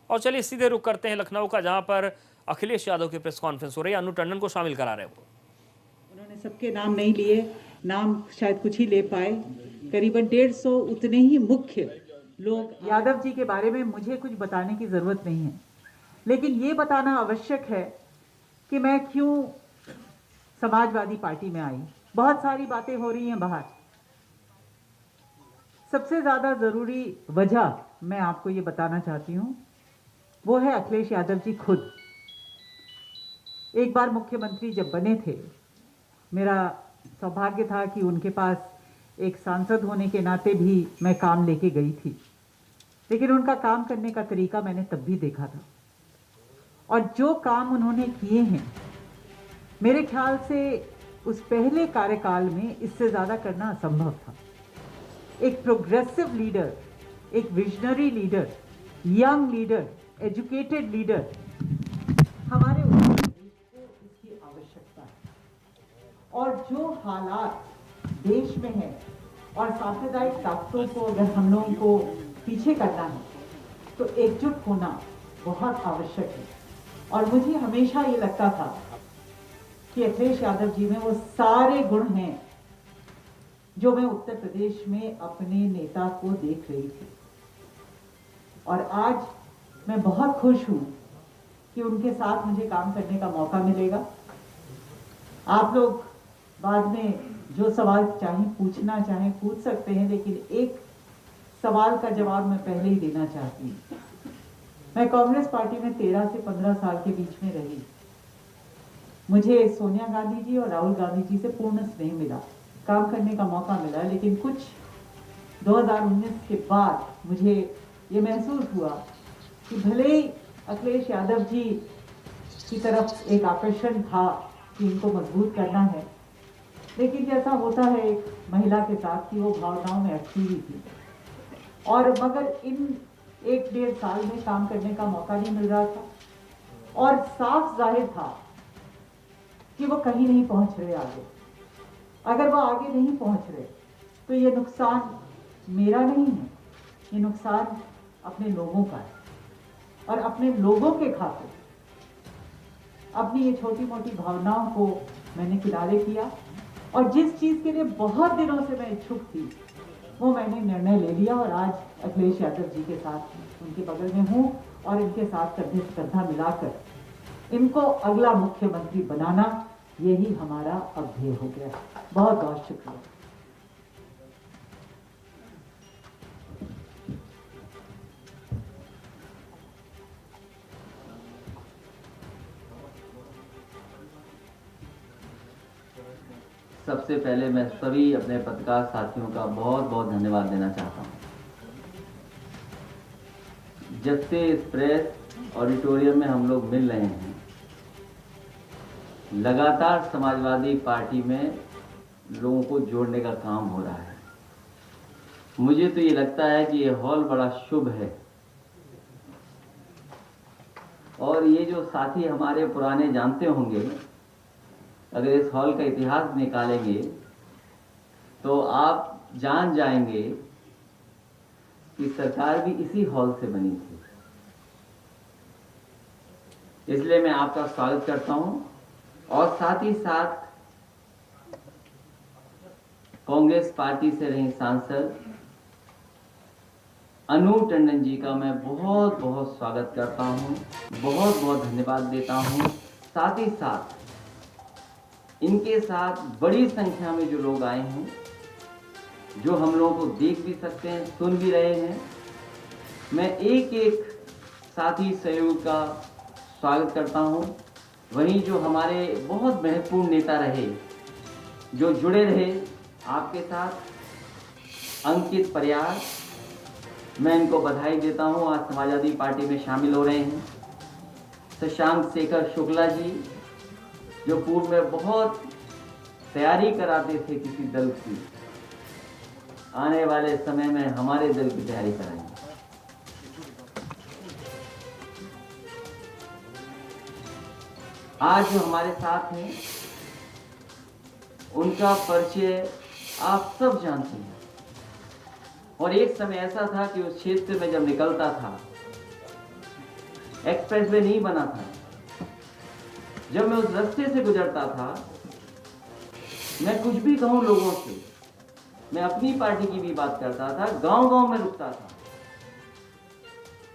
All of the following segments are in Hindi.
और चलिए सीधे रुख करते हैं लखनऊ का, जहां पर अखिलेश यादव की प्रेस कॉन्फ्रेंस हो रही है। अनु टंडन को शामिल करा रहे हैं वो। उन्होंने सबके नाम नहीं लिए, नाम शायद कुछ ही ले पाए। करीबन 150 उतने ही मुख्य लोग। यादव जी के बारे में मुझे कुछ बताने की जरूरत नहीं है, लेकिन ये बताना आवश्यक है कि मैं क्यों समाजवादी पार्टी में आई। बहुत सारी बातें हो रही हैं बाहर। सबसे ज्यादा जरूरी वजह मैं आपको ये बताना चाहती हूं, वो है अखिलेश यादव जी खुद। एक बार मुख्यमंत्री जब बने थे, मेरा सौभाग्य था कि उनके पास एक सांसद होने के नाते भी मैं काम लेके गई थी, लेकिन उनका काम करने का तरीका मैंने तब भी देखा था। और जो काम उन्होंने किए हैं, मेरे ख्याल से उस पहले कार्यकाल में इससे ज्यादा करना असंभव था। एक प्रोग्रेसिव लीडर, एक visionary leader, young leader, educated leader, हमारे उत्तर प्रदेश को इसकी आवश्यकता है। और जो हालात देश में है और सांप्रदायिक ताकतों को अगर हम लोगों को पीछे करना है तो एकजुट होना बहुत आवश्यक है। और मुझे हमेशा ये लगता था कि अखिलेश यादव जी में वो सारे गुण हैं जो मैं उत्तर प्रदेश में अपने नेता को देख रही थी। और आज मैं बहुत खुश हूं कि उनके साथ मुझे काम करने का मौका मिलेगा। आप लोग बाद में जो सवाल चाहें पूछना चाहें पूछ सकते हैं, लेकिन एक सवाल का जवाब मैं पहले ही देना चाहती हूँ। मैं कांग्रेस पार्टी में 13 से 15 साल के बीच में रही। मुझे सोनिया गांधी जी और राहुल गांधी जी से पूर्ण स्नेह मिला, काम करने का मौका मिला, लेकिन कुछ 2019 के बाद मुझे ये महसूस हुआ कि भले ही अखिलेश यादव जी की तरफ एक आकर्षण था कि इनको मजबूत करना है, लेकिन जैसा होता है एक महिला के साथ कि वो भावनाओं में अटकी हुई थी। और मगर इन 1-1.5 साल में काम करने का मौका नहीं मिल रहा था और साफ जाहिर था कि वो कहीं नहीं पहुंच रहे आगे। अगर वो आगे नहीं पहुंच रहे तो ये नुकसान मेरा नहीं है, ये नुकसान अपने लोगों का है। और अपने लोगों के खातिर अपनी ये छोटी मोटी भावनाओं को मैंने किनारे किया और जिस चीज के लिए बहुत दिनों से मैं इच्छुक थी वो मैंने निर्णय ले लिया। और आज अखिलेश यादव जी के साथ उनके बगल में हूं और इनके साथ कंधे से कंधा मिलाकर इनको अगला मुख्यमंत्री बनाना, यही हमारा अब ध्येय हो गया। बहुत बहुत शुक्रिया। सबसे पहले मैं सभी अपने पत्रकार साथियों का बहुत बहुत धन्यवाद देना चाहता हूं। जब से इस प्रेस ऑडिटोरियम में हम लोग मिल रहे हैं, लगातार समाजवादी पार्टी में लोगों को जोड़ने का काम हो रहा है। मुझे तो ये लगता है कि ये हॉल बड़ा शुभ है और ये जो साथी हमारे पुराने जानते होंगे, अगर इस हॉल का इतिहास निकालेंगे तो आप जान जाएंगे कि सरकार भी इसी हॉल से बनी थी। इसलिए मैं आपका स्वागत करता हूं और साथ ही साथ कांग्रेस पार्टी से रही सांसद अनु टंडन जी का मैं बहुत बहुत स्वागत करता हूं, बहुत बहुत धन्यवाद देता हूं। साथ ही साथ इनके साथ बड़ी संख्या में जो लोग आए हैं, जो हम लोगों को देख भी सकते हैं, सुन भी रहे हैं, मैं एक एक साथी सहयोग का स्वागत करता हूं। वहीं जो हमारे बहुत महत्वपूर्ण नेता रहे, जो जुड़े रहे आपके साथ, अंकित परियार, मैं इनको बधाई देता हूं, आज समाजवादी पार्टी में शामिल हो रहे हैं। शशांक शेखर शुक्ला जी, जो पूर्व में बहुत तैयारी कराते थे किसी दल की, आने वाले समय में हमारे दल की तैयारी कराएंगे। आज जो हमारे साथ हैं उनका परिचय आप सब जानते हैं और एक समय ऐसा था कि उस क्षेत्र में जब निकलता था एक्सप्रेसवे नहीं बना था, जब मैं उस रास्ते से गुजरता था, मैं कुछ भी कहूं लोगों से, मैं अपनी पार्टी की भी बात करता था, गांव-गांव में रुकता था।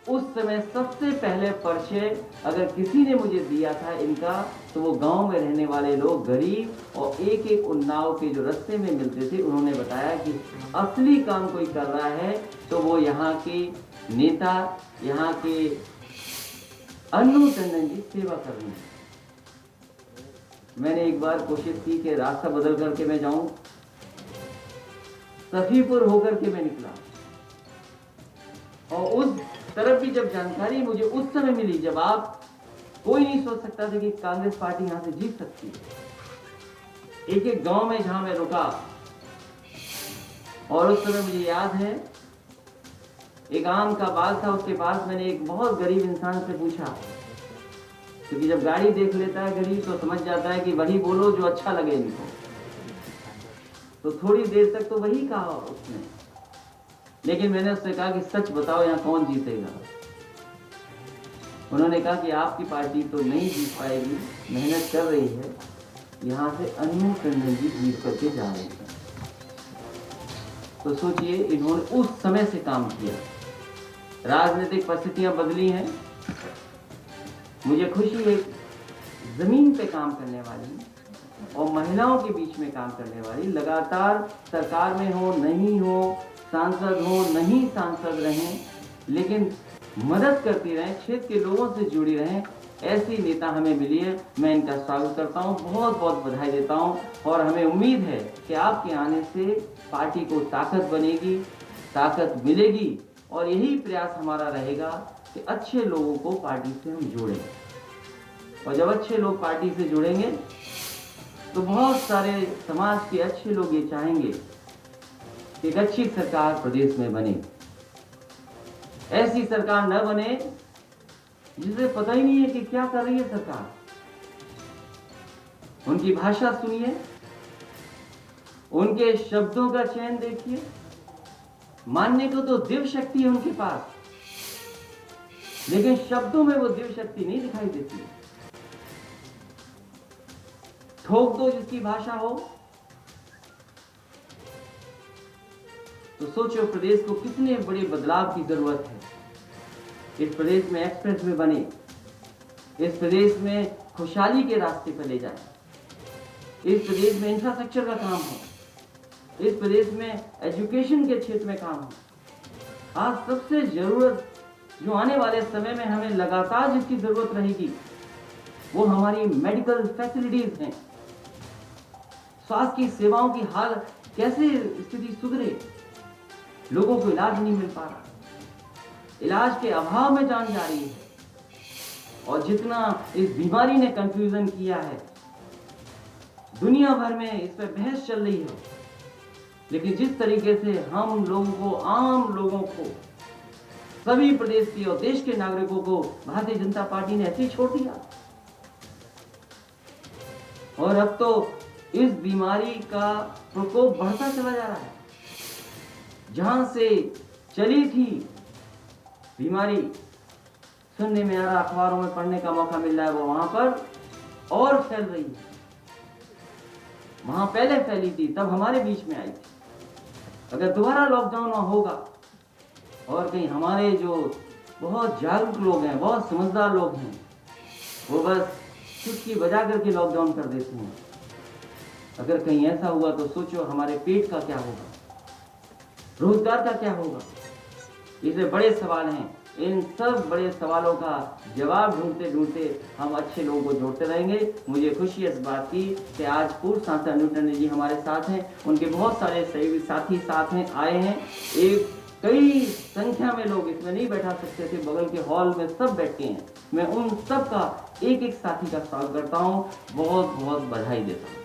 उस समय सबसे पहले परिचय अगर किसी ने मुझे दिया था इनका, तो वो गांव में रहने वाले लोग, गरीब और एक एक उन्नाव के जो रास्ते में मिलते थे, उन्होंने बताया कि असली काम कोई कर रहा है तो वो यहाँ के नेता, यहाँ के अन्नू टंडन जी सेवा कर रहे हैं। मैंने एक बार कोशिश की कि रास्ता बदल करके मैं जाऊं, सफीपुर होकर के मैं निकला, और उस तरफ भी जब जानकारी मुझे उस समय मिली, जब आप कोई नहीं सोच सकता था कि कांग्रेस पार्टी यहां से जीत सकती है। एक एक गांव में जहां मैं रुका, और उस समय मुझे याद है एक आम का बाग था, उसके पास मैंने एक बहुत गरीब इंसान से पूछा, क्योंकि जब गाड़ी देख लेता है गरीब तो समझ जाता है कि वही बोलो जो अच्छा लगे इनको। तो थोड़ी देर तक तो वही कहा उसने, लेकिन मैंने उससे कहा कि सच बताओ यहाँ कौन जीतेगा। उन्होंने कहा कि आपकी पार्टी तो नहीं जीत पाएगी, मेहनत कर रही है, यहाँ से अन्नू टंडन जी जीत करके जा रहे हैं। तो सोचिए, इन्होंने उस समय से काम किया। राजनीतिक परिस्थितियां बदली हैं, मुझे खुशी है जमीन पे काम करने वाली और महिलाओं के बीच में काम करने वाली, लगातार सरकार में हो नहीं हो, सांसद हो नहीं सांसद रहें, लेकिन मदद करती रहें, क्षेत्र के लोगों से जुड़ी रहें, ऐसी नेता हमें मिली है। मैं इनका स्वागत करता हूं, बहुत बहुत बधाई देता हूं, और हमें उम्मीद है कि आपके आने से पार्टी को ताकत बनेगी, ताकत मिलेगी, और यही प्रयास हमारा रहेगा कि अच्छे लोगों को पार्टी से हम जोड़ें। और जब अच्छे लोग पार्टी से जुड़ेंगे तो बहुत सारे समाज के अच्छे लोग ये चाहेंगे कि एक अच्छी सरकार प्रदेश में बने। ऐसी सरकार न बने जिसे पता ही नहीं है कि क्या कर रही है सरकार। उनकी भाषा सुनिए, उनके शब्दों का चयन देखिए, मानने को तो दिव्य शक्ति है उनके पास, लेकिन शब्दों में वो दिव्य शक्ति नहीं दिखाई देती। ठोक दो जिसकी भाषा हो, तो सोचो प्रदेश को कितने बड़े बदलाव की जरूरत है। इस प्रदेश में एक्सप्रेस वे बने, इस प्रदेश में खुशहाली के रास्ते पर ले जाए, इस प्रदेश में इंफ्रास्ट्रक्चर का काम हो, इस प्रदेश में एजुकेशन के क्षेत्र में काम हो। आज सबसे जरूरत जो आने वाले समय में हमें लगातार जिसकी जरूरत रहेगी, वो हमारी मेडिकल फैसिलिटीज हैं। स्वास्थ्य की सेवाओं की हाल कैसे स्थिति सुधरे, लोगों को इलाज नहीं मिल पा रहा, इलाज के अभाव में जान जा रही है। और जितना इस बीमारी ने कंफ्यूजन किया है, दुनिया भर में इस पर बहस चल रही है, लेकिन जिस तरीके से हम लोगों को, आम लोगों को, सभी प्रदेश के और देश के नागरिकों को भारतीय जनता पार्टी ने ऐसे ही छोड़ दिया। और अब तो इस बीमारी का प्रकोप बढ़ता चला जा रहा है। जहां से चली थी बीमारी, सुनने में आ रहा, अखबारों में पढ़ने का मौका मिल रहा है, वो वहां पर और फैल रही है। वहां पहले फैली थी, तब हमारे बीच में आई थी। अगर दोबारा लॉकडाउन होगा और कहीं हमारे जो बहुत जागरूक लोग हैं, बहुत समझदार लोग हैं, वो बस चुटकी बजा करके लॉकडाउन कर देते हैं। अगर कहीं ऐसा हुआ तो सोचो हमारे पेट का क्या होगा, रोजगार का क्या होगा। ये बड़े सवाल हैं। इन सब बड़े सवालों का जवाब ढूंढते ढूंढते हम अच्छे लोगों को जोड़ते रहेंगे। मुझे खुशी है इस बात की कि आज पूर्व सांसद अन्नू टंडन जी हमारे साथ हैं, उनके बहुत सारे सहयोगी साथी साथ हैं, आए हैं। एक कई संख्या में लोग इसमें नहीं बैठा सकते थे, बगल के हॉल में सब बैठे हैं। मैं उन सब का एक एक साथी का स्वागत करता हूँ, बहुत बहुत बधाई देता हूँ।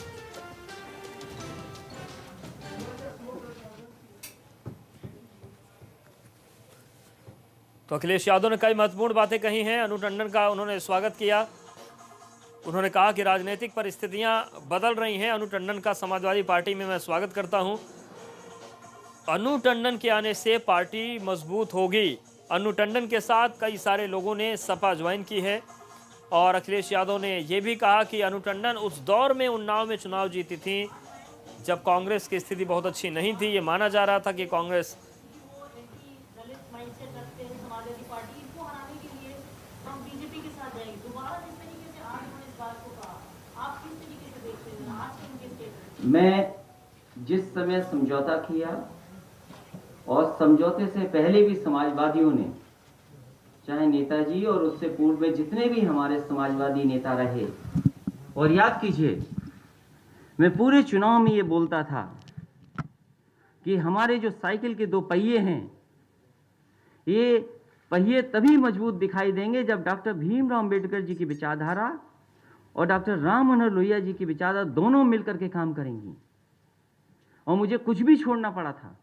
तो अखिलेश यादव ने कई महत्वपूर्ण बातें कही हैं। अन्नू टंडन का उन्होंने स्वागत किया। उन्होंने कहा कि राजनीतिक परिस्थितियां बदल रही हैं। अन्नू टंडन का समाजवादी पार्टी में मैं स्वागत करता हूं। अन्नू टंडन के आने से पार्टी मजबूत होगी, अन्नू टंडन के साथ कई सारे लोगों ने सपा ज्वाइन की है और अखिलेश यादव ने यह भी कहा कि अन्नू टंडन उस दौर में उन्नाव में चुनाव जीती थी जब कांग्रेस की स्थिति बहुत अच्छी नहीं थी। ये माना जा रहा था कि कांग्रेस मैं जिस समय समझौता किया और समझौते से पहले भी समाजवादियों ने, चाहे नेताजी और उससे पूर्व में जितने भी हमारे समाजवादी नेता रहे, और याद कीजिए मैं पूरे चुनाव में ये बोलता था कि हमारे जो साइकिल के दो पहिए हैं, ये पहिए तभी मजबूत दिखाई देंगे जब डॉक्टर भीमराव अंबेडकर जी की विचारधारा और डॉक्टर राम मनोहर लोहिया जी की विचारधारा दोनों मिलकर के काम करेंगी। और मुझे कुछ भी छोड़ना पड़ा था,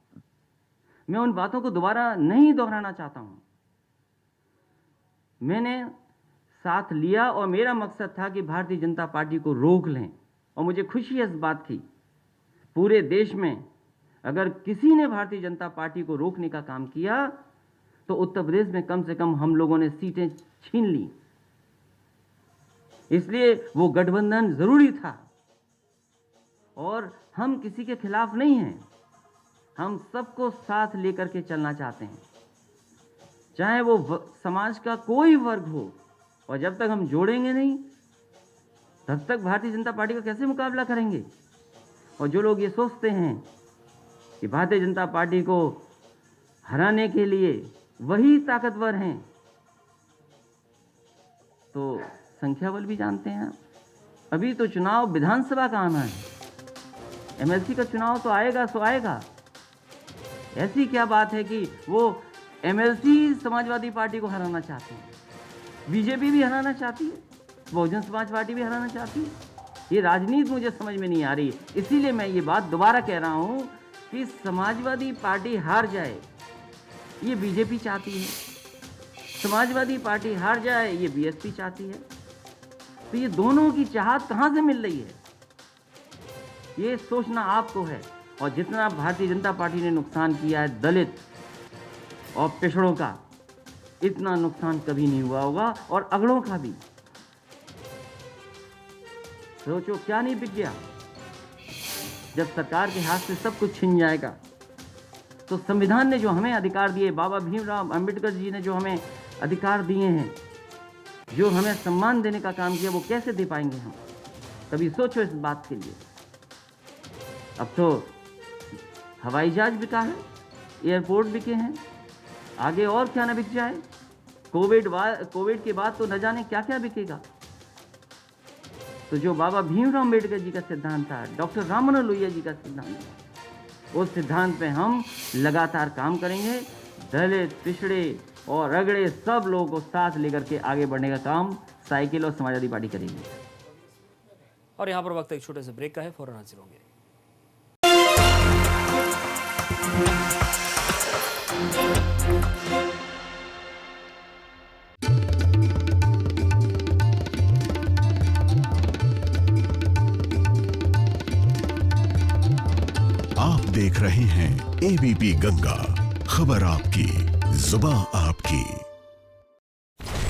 मैं उन बातों को दोबारा नहीं दोहराना चाहता हूं। मैंने साथ लिया और मेरा मकसद था कि भारतीय जनता पार्टी को रोक लें। और मुझे खुशी है इस बात की, पूरे देश में अगर किसी ने भारतीय जनता पार्टी को रोकने का काम किया तो उत्तर प्रदेश में कम से कम हम लोगों ने सीटें छीन ली। इसलिए वो गठबंधन जरूरी था और हम किसी के खिलाफ नहीं हैं, हम सबको साथ लेकर के चलना चाहते हैं, चाहे वो समाज का कोई वर्ग हो। और जब तक हम जोड़ेंगे नहीं तब तक भारतीय जनता पार्टी का कैसे मुकाबला करेंगे। और जो लोग ये सोचते हैं कि भारतीय जनता पार्टी को हराने के लिए वही ताकतवर हैं, तो संख्या बल भी जानते हैं। अभी तो चुनाव विधानसभा का आना है, एमएलसी का चुनाव तो आएगा सो आएगा। ऐसी क्या बात है कि वो एमएलसी समाजवादी पार्टी को हराना चाहते हैं, बीजेपी भी हराना चाहती है, बहुजन समाज पार्टी भी हराना चाहती है। ये राजनीति मुझे समझ में नहीं आ रही। इसीलिए मैं ये बात दोबारा कह रहा हूं कि समाजवादी पार्टी हार जाए ये बीजेपी चाहती है, समाजवादी पार्टी हार जाए ये बीएसपी चाहती है। तो ये दोनों की चाहत कहां से मिल रही है, ये सोचना आपको है। और जितना भारतीय जनता पार्टी ने नुकसान किया है दलित और पिछड़ों का, इतना नुकसान कभी नहीं हुआ होगा, और अगड़ों का भी। सोचो क्या नहीं बिक गया। जब सरकार के हाथ से सब कुछ छिन जाएगा तो संविधान ने जो हमें अधिकार दिए, बाबा भीमराव अंबेडकर जी ने जो हमें अधिकार दिए हैं, जो हमें सम्मान देने का काम किया, वो कैसे दे पाएंगे हम। कभी सोचो इस बात के लिए। अब तो हवाई जहाज बिका है, एयरपोर्ट बिके हैं, आगे और क्या ना बिक जाए। कोविड के बाद तो न जाने क्या क्या बिकेगा। तो जो बाबा भीमराव अंबेडकर जी का सिद्धांत था, डॉक्टर राम मनोहर लोहिया जी का सिद्धांत था, उस सिद्धांत पे हम लगातार काम करेंगे। दलित, पिछड़े और रगड़े सब लोगों को साथ लेकर के आगे बढ़ने का काम साइकिल और समाजवादी पार्टी करेगी। और यहाँ पर वक्त एक छोटे से ब्रेक का है, फौरन हाजिर होंगे। आप देख रहे हैं एबीपी गंगा, खबर आपकी, जुबान आपकी।